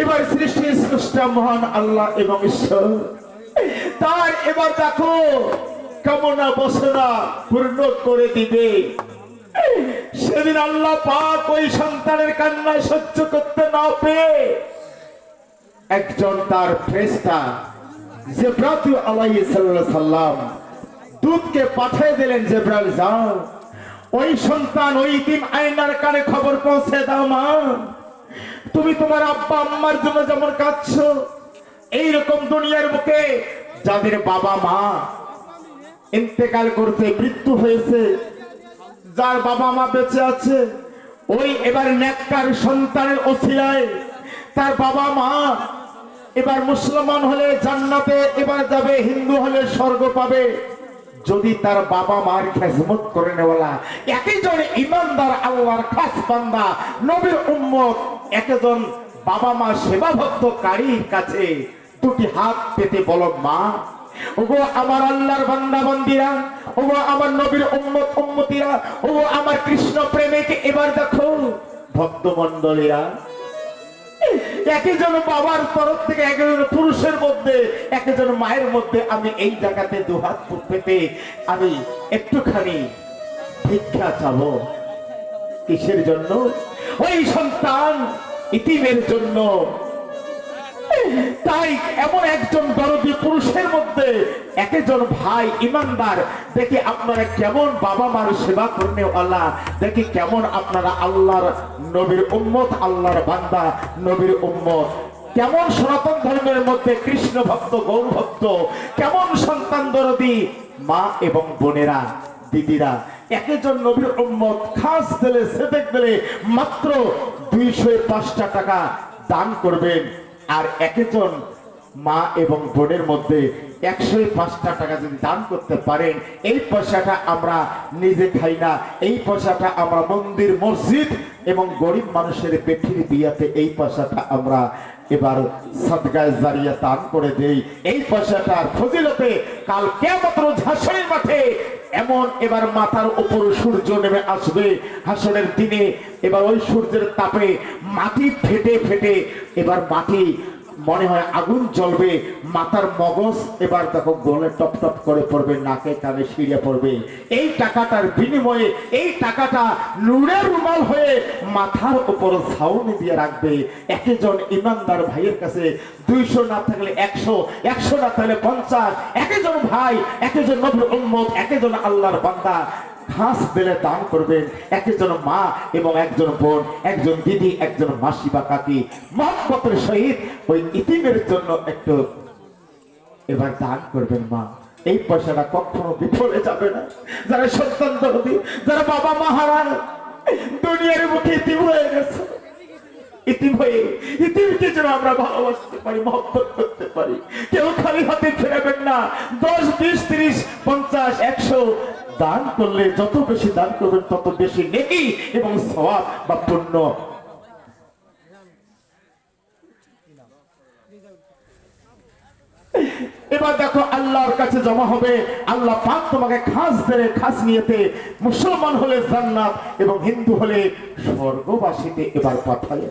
এবার সৃষ্টি স্রষ্টা মহান আল্লাহ এবং ঈশ্বর তার এবার দেখো কামনা বাসনা পূর্ণ করে দিবে। সেদিন আল্লাহ পাক ওই সন্তানের কান্না সহ্য করতে না পেরে একজন তার ফেরেশতা জিবরাইল আলাইহিস সালাম দূতকে পাঠিয়ে দিলেন, জিবরাইল যাও ওই সন্তান ওই দিন আয়নার কানে খবর পৌঁছে দাও, মা তুমি তোমার আব্বা আম্মার জন্য যেমন কাঁদছো এইরকম দুনিয়ার বুকে যাদের বাবা মা ইন্তেকাল করছে, মৃত্যু হয়েছে, যার বাবা মা বেঁচে আছে ওই এবার নেককার সন্তানের ওসিলায় তার বাবা মা এবার মুসলমান হলে জান্নাতে এবার যাবে, হিন্দু হলে স্বর্গ পাবে। যদি তার বাবা মার খেজমত করে নেওয়ালা একজন ইমানদার আল্লাহর খাস বান্দা নবীর উম্মত একজন বাবা মা সেবা ভক্তকারীর কাছে দুটি হাত পেতে বলো, মা ওগো আমার আল্লাহর বান্দা বান্দিরা, ওগো আমার নবীর উম্মত উম্মতিরা, ওগো আমার কৃষ্ণ প্রেমিক, এবার দেখো ভক্ত মণ্ডলীরা একজন বাবার তরফ থেকে একজন পুরুষের মধ্যে একজন মায়ের মধ্যে আমি এই জায়গাতে দুহাত পেতে আমি একটুখানি ভিক্ষা চাবো। কিসের জন্য? ওই সন্তান ইতিমের জন্য। তাই এমন একজন দরদি পুরুষের মধ্যে একজন ভাই ইমানদার দেখি আপনারা কেমন বাবা মার সেবা করনে আল্লাহ, দেখি কেমন আপনারা আল্লাহর নবীর উম্মত, আল্লাহর বান্দা নবীর উম্মত, কেমন সনাতন ধর্মের মধ্যে কৃষ্ণ ভক্ত গৌর ভক্ত, কেমন সন্তান দরদি মা এবং বোনেরা দিদিরা একজন নবীর উম্মত খাস দিলে সেদেক দিলে মাত্র 205 টাকা দান করবেন। আর একজন মা এবং বোনের মধ্যে 105 টাকা যদি দান করতে পারেন, এই পয়সাটা আমরা নিজে খাই না, এই পয়সাটা আমরা মন্দির মসজিদ এবং গরিব মানুষের পেটির বিয়াতে এই পয়সাটা আমরা এবার সাদগায়ে জারিয়া দান করে দেই। এই পয়সাটার ফজিলতে কাল কিয়ামত রোজ হাসরের মাঠে এমন এবার মাথার উপর সূর্য নেমে আসবে হাসরের দিনে, এবার ওই সূর্যের তাপে মাটি ফেটে ফেটে এবার মাটি মনে হয় আগুন জ্বলবে, মাথার মগজ এবার দেখো গলে টপ টপ করে পড়বে, নাকে কানে ছিঁড়ে পড়বে। এই টাকাটার বিনিময়ে এই টাকাটা নূরের রুমাল হয়ে মাথার উপর ছাউনি দিয়ে রাখবে একজন ইমানদার ভাইয়ের কাছে। 200 না থাকলে 100, 100 না থাকলে 50, একজন ভাই, একজন নবীর উম্মত, একজন আল্লাহর বান্দা খাস দিলে দান করবেন। একজন মা এবং একজন বোন, একজন দিদি, একজন মাসি বা কাকি মহব্বতের সহিত ওই ইতিমের জন্য একটু এবার দান করবেন। মা এই পয়সাটা কখনো বিফলে যাবে না। যারা সন্তান দরদি, যারা বাবা মা হারান দুনিয়ার মুখে ইতিম হয়ে গেছে, ইতিম হয়ে ইতিমকে যেন আমরা ভালোবাসতে পারি, মহব্বত করতে পারি। কেউ খালি হাতে ফেরাবেন না। 10, 20, 30, 50, 100 দান করলে যত বেশি দান করবেন তত বেশি নেকি এবং সওয়াব বা পুণ্য। এবার দেখো আল্লাহর কাছে জমা হবে। আল্লাহ পাক তোমাকে খাস দেবে, খাস নিয়েতে মুসলমান হলে জান্নাত এবং হিন্দু হলে স্বর্গবাসীতে এবার পাঠায়।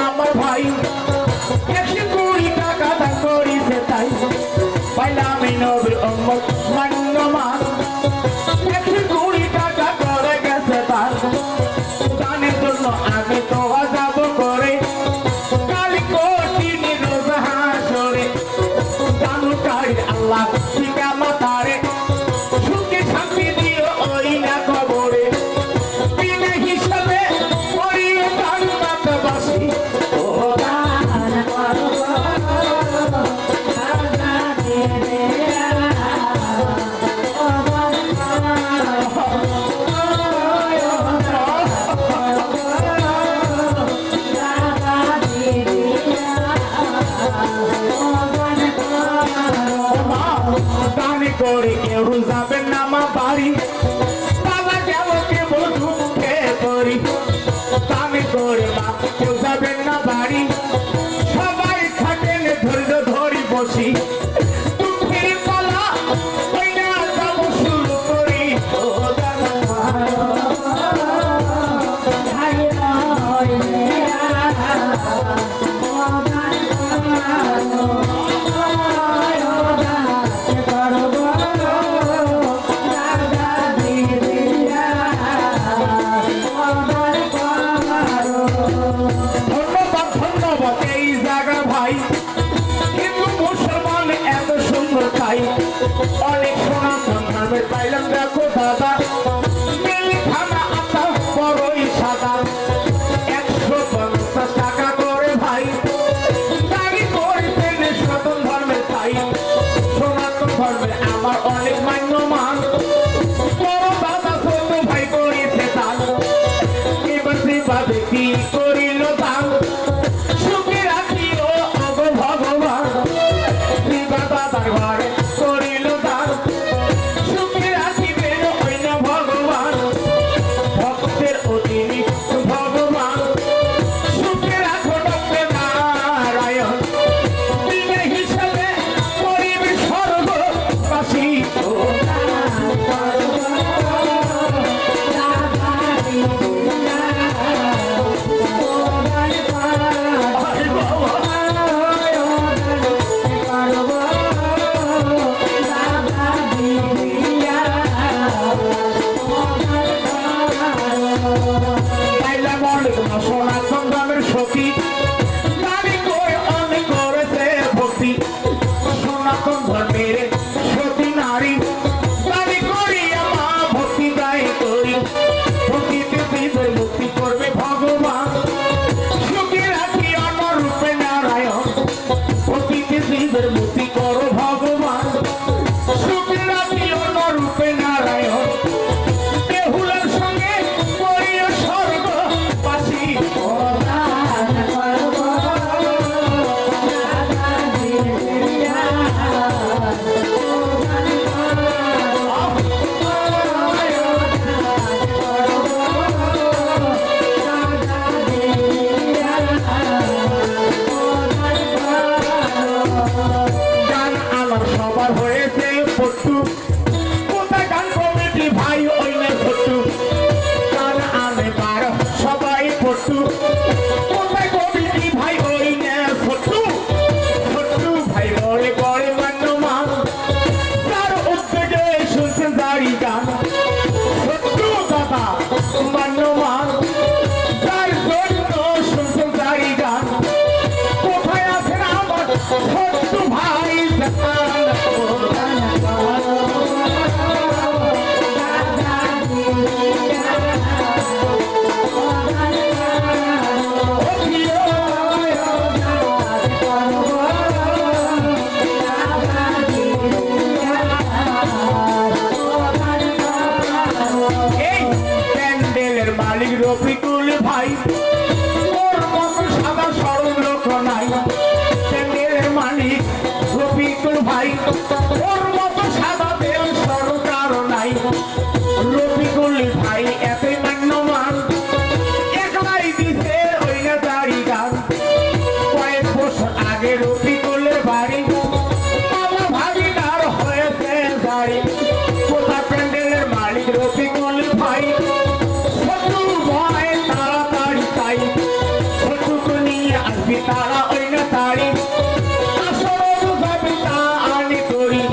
আমার ভাই 120 টাকা দান করিছে, তাই পাইলাম আমি নবীর উম্মত মান্য মান। 120 টাকা করে গেছে তার দানের জন্য আমি তো যাব করে কাল কোটি রোজ হাসরে জানু কারি আল্লাহ আল্লাহ পিতা মাতারে সুখে শান্তি দিও ওই না কবরে বিনা হিসাবে করিও জান্নাতবাসী ও দান করো করে কেউ যাবেন না মা বাড়ি বাবা যাব কেবল দুঃখে করি দামি করে মা কেউ যাবেন না বাড়ি সবাই থাকেন ধৈর্য ধরি বসি দুঃখের পালা ওই না যাব শুরু করি ও অনেক সোনা সন্ধানের পাইলাম দেখো দাদা মিলি খানা আটা বড়ই সাদা 150 টাকা করে ভাই গাড়ি করে পেলে সনাতন ধর্মের তাই সনাতন ধর্মের আমার অনেক মান্যমান বড় দাদা ছোট ভাই করেছে দান এবার সেভাবে কি করিল দান সুখে রাখিও অগ ভগবান দাদার ঘরে করিল দান সুখে রাখিবেন ওই না ভগবান ভক্তের অধীনে ভগবান সুখে রাখো ডক্টর নারায়ণ বিনা হিসাবে করিবে স্বর্গবাসী সনাতন ধর্মের সখী দাবি করে অনেক করেছে ভক্তি সনাতন ধর্মের সতী নারী দাবি করি মা ভক্তি দায়ী করি ভক্তিতে জীবের মুক্তি করবে ভগবান সুখে রাখি আমার রূপে নারায়ণ ভক্তিতে জীবের মুক্তি করো ভগবান সুখে রাখি আমার রূপে নারায়ণ বেহুলার সঙ্গে করিও স্বর্গবাসী গান আমার সবার হয়েছে পট্টু কোথায় গান কমিটি ভাই ওই না ছোট্টু গান আনে বার সবাই পট্টু কোথায় কমিটি ভাই ওই না ছোট্টু ছোট্টু ভাই বড়ে বড়ে মান্যমান তার উদ্যোগে শুনছে জারি গান ছোট্টু দাদা মান্যমান তার জন্য শুনছে জারি গান কোথায় আছেন আমার ছোট্টু ভাই মালিক রফিকুল ভাই ওর মতো সাদা সরল লোক নাই প্যান্ডেলের মালিক রফিকুল ভাই ওর মতো সাদা তেল সরকার নাই রফিকুল ভাই এতই মান্যমান একলাই দিছে ওই না দাড়ি গান কয়েক বছর আগে রফিকুলের বাড়ি মামা ভাগিদার হয়েছে দাড়ি কোথা প্যান্ডেলের মালিক রফিকুল ভাই তারা ওই না তারি আসর যাবি তা আনি করি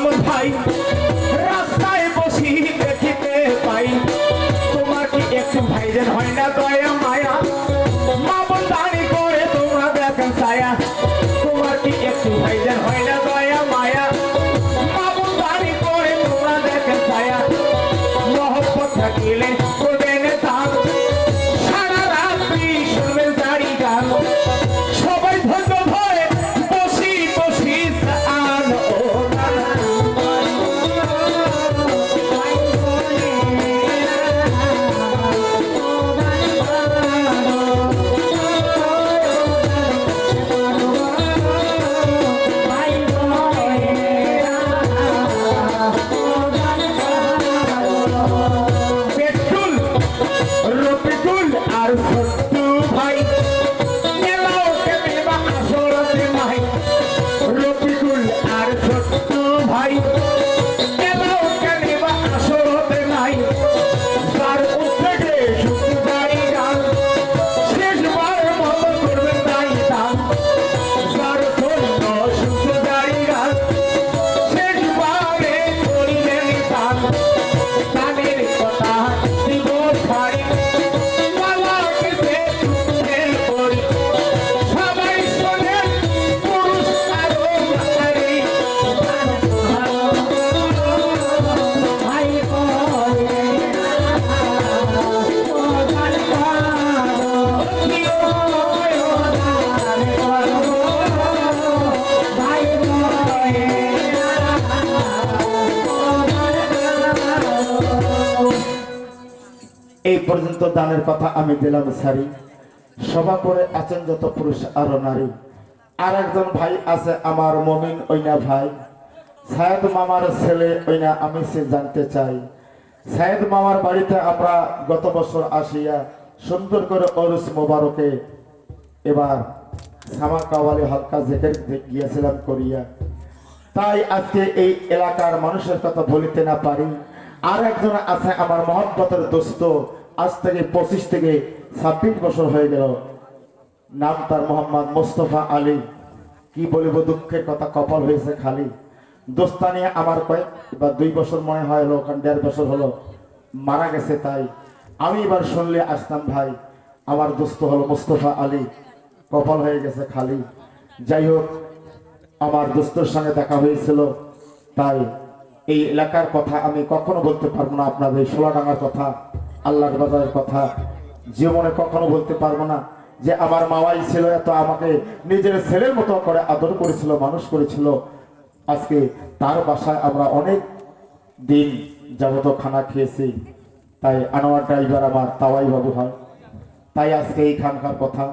মামুন ভাই রাস্তায় বসি দেখিতে পাই তোমার কি একটু ভাইজান হয় না দয়া মায়া মামুন দাঁড়ি করে তোমরা দেখেন ছায়া তোমার কি একটু ভাইজান হয় না দয়া মায়া মামুন দাঁড়ি করে তোমরা দেখেন ছায়া মহব্বত থাকিলে করবেন দান সারা রাত্রি শুনবেন দাড়ি গান সবাই ধৈর্য ধরে বসি বসি আন ও পেট্রোল রফিকুল আর সত্তু ভাই মেলাও কেমে বা আসরতে নাই রফিকুল আর সত্তু ভাই মেলাও কেমে বা আসরতে নাই তার উদ্যোগে শুধু গাড়ি গান শেষবার মতো করবেন তাই দান তার জন্য শুধু গাড়ি গান শেষবারে করিলেন দান গানের কথা দিব ছাড়ি পালাকে সে ফেল করি সবাই শোনে পুরুষ আরো নারী ভাই বলে এই পর্যন্ত দানের কথা আমি দিলাম সারি সভা করে আছেন যত পুরুষ আর নারী আর একজন ভাই আছে আমার মমিন ওইনা ভাই সায়েদ মামার ছেলে ওইনা আমি সে জানতে চাই সায়েদ মামার বাড়িতে আমরা গত বছর আসিয়া সুন্দর করে অরুস মোবারকে এবার সামা কাওয়ালি হলকা জেকের গিয়েছিলাম করিয়া তাই আজকে এই এলাকার মানুষের কথা বলিতে না পারি আর একজন আছে আমার মহব্বতের দোস্ত আজ থেকে 25 থেকে 26 বছর হয়ে গেল নাম তার মোহাম্মদ মোস্তফা আলী কি বলিব দুঃখের কথা কপাল হয়েছে খালি দোস্তানি আমার কয়েক বা 2 বছর মনে হয় হলো 1.5 বছর হলো মারা গেছে তাই আমি এবার শুনলে আসতাম ভাই আমার দোস্ত হলো মোস্তফা আলী কপাল হয়ে গেছে খালি যাই হোক আমার দোস্তের সঙ্গে দেখা হয়েছিল তাই এই এলাকার কথা আমি কখনো বলতে পারবো না আপনাদের সোলাডাঙ্গার কথা আল্লাহর বাজারের কথা জীবনে কখনো বলতে পারবো না যে আমার মাওয়াই ছিল এত আমাকে নিজের ছেলের মতো করে আদর করেছিল মানুষ করেছিল আজকে তার বাসায় আমরা অনেক দিন যাবত খানা খেয়েছি তাই আনোয়ার ড্রাইভার আমার তাওয়াই বাবু হয় তাই আজকে এই খানকার কথা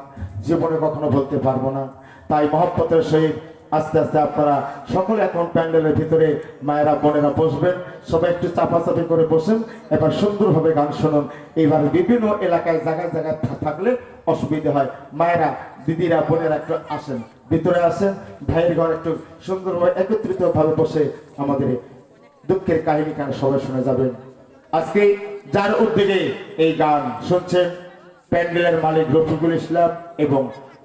জীবনে কখনো বলতে পারবো না তাই মহব্বতের সহিত আস্তে আস্তে আপনারা সকলে এখন প্যান্ডেলের ভিতরে মায়েরা বোনেরা বসবেন সবাই একটু চাপাচাপি করে বসেন এবার সুন্দরভাবে গান শুনুন এবার বিভিন্ন এলাকায় জায়গায় জায়গায় থাকলে অসুবিধা হয় মায়েরা দিদিরা বোনেরা একটু আসেন ভিতরে আসেন ভাইয়ের ঘর একটু সুন্দরভাবে একত্রিত ভাবে বসে আমাদের দুঃখের কাহিনী গান সবাই শুনে যাবেন আজকে যার উদ্যোগে এই গান শুনছেন প্যান্ডেলের মালিক রফিকুল ইসলাম এবং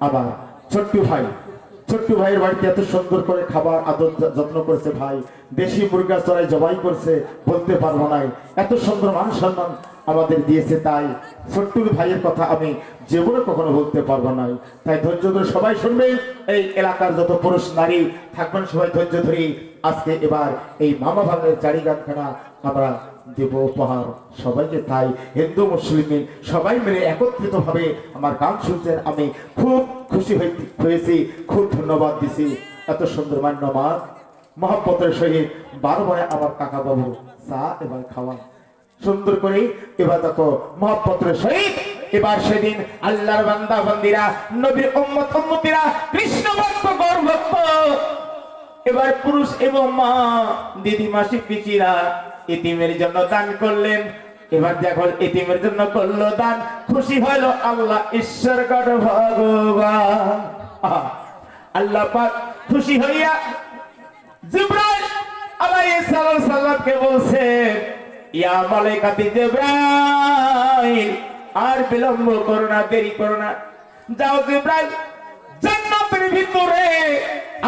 আমার ছোট্টু ভাইয়ের বাড়িতে এত সুন্দর করে খাবার আদর যত্ন করেছে ভাই দেশি মুরগা চড়াই জবাই করছে বলতে পারবো নাই এত সুন্দর মান সম্মান আমাদের দিয়েছে তাই ছোট্টুর ভাইয়ের কথা আমি জীবনে কখনো বলতে পারবো না তাই ধৈর্য ধরে সবাই শুনবেন এই এলাকার যত পুরুষ নারী থাকবেন সবাই ধৈর্য ধরে আজকে এবার এই মামা ভাগের জারি গানখানা আমরা দেব উপহার সবাইকে তাই হিন্দু মুসলিম সবাই মিলে একত্রিত ভাবে আমার গান শুনছেন আমি খুব খুশি হয়েছি খুব ধন্যবাদ দিছি এত সুন্দর মান্যমান মহব্বতের সহিত বারবারে আমার কাকা বাবু চা এবার খাওয়া সুন্দর করে এবার দেখো মহব্বতের সহিত এবার সেদিন আল্লাহর বান্দা বান্দিরা নবীর উম্মত উম্মতিরা কৃষ্ণ ভক্ত গৌর ভক্ত এবার পুরুষ এবং মা দিদি মাসি পিচিরা ইতিমের জন্য দান করলেন এবার দেখো ইতিমের জন্য করলো দান খুশি হলো আল্লাহ ঈশ্বর গড ভগবান আল্লাহ পাক খুশি হইয়া জিবরাইল আলাইহিস সালামকে বলছে ইয়া মালাইকাতি জিবরাইল আর বিলম্ব করো না দেরি করো না যাও জিবরাইল জান্নাতের ভিতরে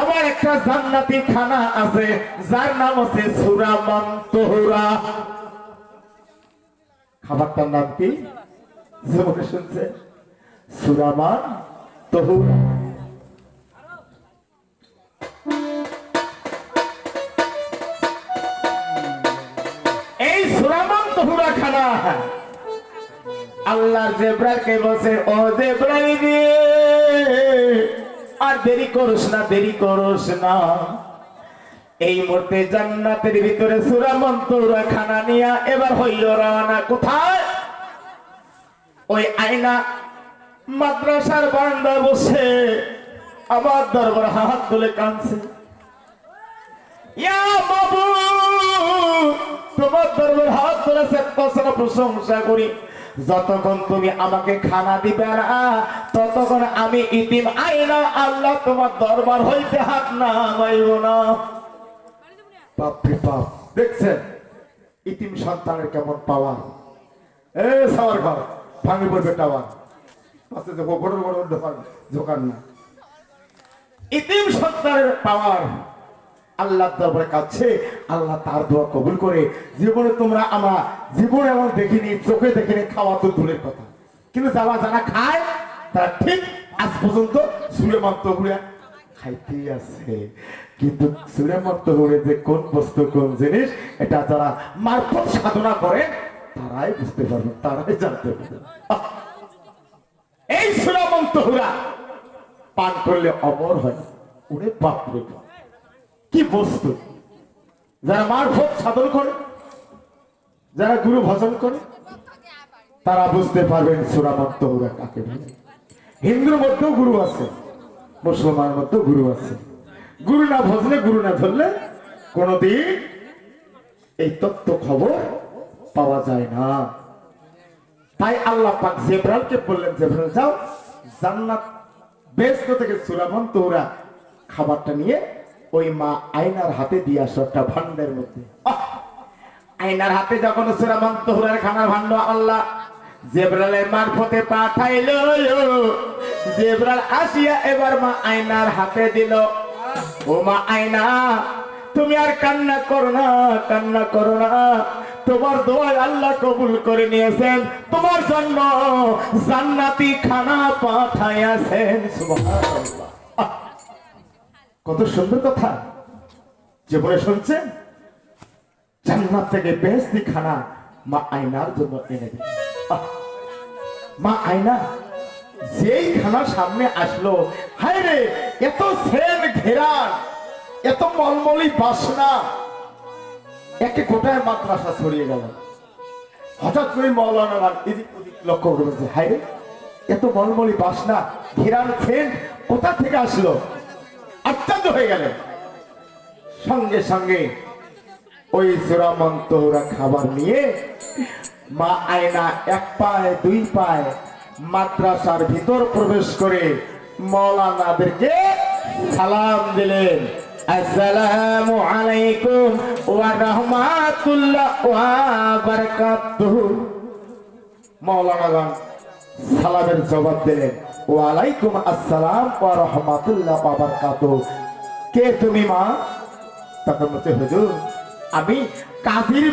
আমার একটা জান্নাতি খানা আছে যার নাম হচ্ছে সূরা মানতুরা। খাবারটার নাম কি জীবনে শুনছে? সূরা মানতুরা। এই সূরা মানতুরা খানা আল্লাহর জিবরাইলকে বলছে, ও জিবরাইল রে, আর দেরি করিস না, দেরি করিস না। এই মুহূর্তে জান্নাতের ভিতরে সূরা মানতুরা খানা নিয়া এবার হইল রওনা। কোথায়? ওই আয়না মাদ্রাসার বারান্দায় বসে আমার দরবার হাত তুলে কাঁদছে, ইয়া বাবু, তোমার দরবার হাত তুলে প্রশংসা করি। যতক্ষণ তুমি আমাকে খানা দিবে না ততক্ষণ আমি ইতিম আয়না আল্লাহ তোমার দরবার হইতে হাত নামাইব না। বাপরে বাপ, দেখছেন ইতিম সন্তানের কেমন পাওয়ার? এ সাওয়ার ঘর ভাঙি পড়বে টাওয়ার, পাশে যে বড় বড় দোকান না। ইতিম সন্তানের পাওয়ার আল্লাহর দরবারে কাছে, আল্লাহ তার দোয়া কবুল করে। জীবনে তোমরা আমার জীবনে এমন দেখিনি, চোখে দেখিনি, খাওয়া তো দূরের কথা, কিন্তু যারা যারা খায় তারা ঠিক আজ পর্যন্ত সূরা মানতুরা খাইতেই আছে। কিন্তু সূরা মানতুরা যে কোন বস্তু কোন জিনিস এটা যারা মারফত সাধনা করে তারাই বুঝতে পারবে, তারাই জানতে পারবে। এই সূরা মানতুরা পান করলে অমর হয়। ওরে বাপ রে বাপ, কি বস্তু! যারা মারফত সাধন করে, যারা গুরু ভজন করে তারা বুঝতে পারবেন সূরা মানতুরা কাকে বলে। হিন্দুর মধ্যেও গুরু আছে, মুসলমানের মধ্যেও গুরু আছে। গুরু না ভজলে, গুরু না ধরলে কোনদিন এই তত্ত্ব খবর পাওয়া যায় না। তাই আল্লাহ পাক জিবরাইলকে বললেন, জিবরাইল যাও জান্নাত বেহেশত থেকে সূরা মানতুরা খাবারটা নিয়ে ওই মা আয়নার হাতে দিয়ে আসো একটা ভান্ডের মধ্যে। আয়নার হাতে যখন সূরা মানতুরার খানার ভান্ড আল্লাহ জিবরাইলের মারফতে পাঠাইল, জিবরাইল আসিয়া এবার মা আয়নার হাতে দিল। ও মা আয়না, তুমি আর কান্না করো না, কান্না করো না, তোমার দোয়া আল্লাহ কবুল করে নিয়েছেন, তোমার জন্য জান্নাতি খানা পাঠাইয়াছেন। সুবহানাল্লাহ, কত সুন্দর কথা! জীবনে শুনছেন? জান্নাত থেকে বেহেশতি খানা মা আয়নার জন্য এনে দিল। মা আয়না যেই খানা সামনে আসলো, হায় রে, এত সেন ঘেরান, এত মলমলি বাসনা, একে গোটায় মাদ্রাসা ছড়িয়ে গেল। হঠাৎ করে মাওলানা এদিক ওদিক লক্ষ্য করেছে, হায় রে, এত মলমলি বাসনা, ঘেরান, সেন কোথা থেকে আসলো? আশ্চর্য হয়ে গেল। সঙ্গে সঙ্গে ওই সূরা মানতুরা খাবার নিয়ে মা আয়না এক পায়ে দুই পায়ে মাদ্রাসার ভিতর প্রবেশ করে মাওলানাদেরকে সালাম দিলেন, আসসালামু আলাইকুম ওয়া রাহমাতুল্লাহ ওয়া বারাকাতুহু। মাওলানাগণ সালামের জবাব দিলেন, ওয়া আলাইকুম আসসালাম ওয়া রাহমাতুল্লাহ ওয়া বারাকাতুহু। কে তুমি মা? তখন বলছে, হুজুর আমি কাজীর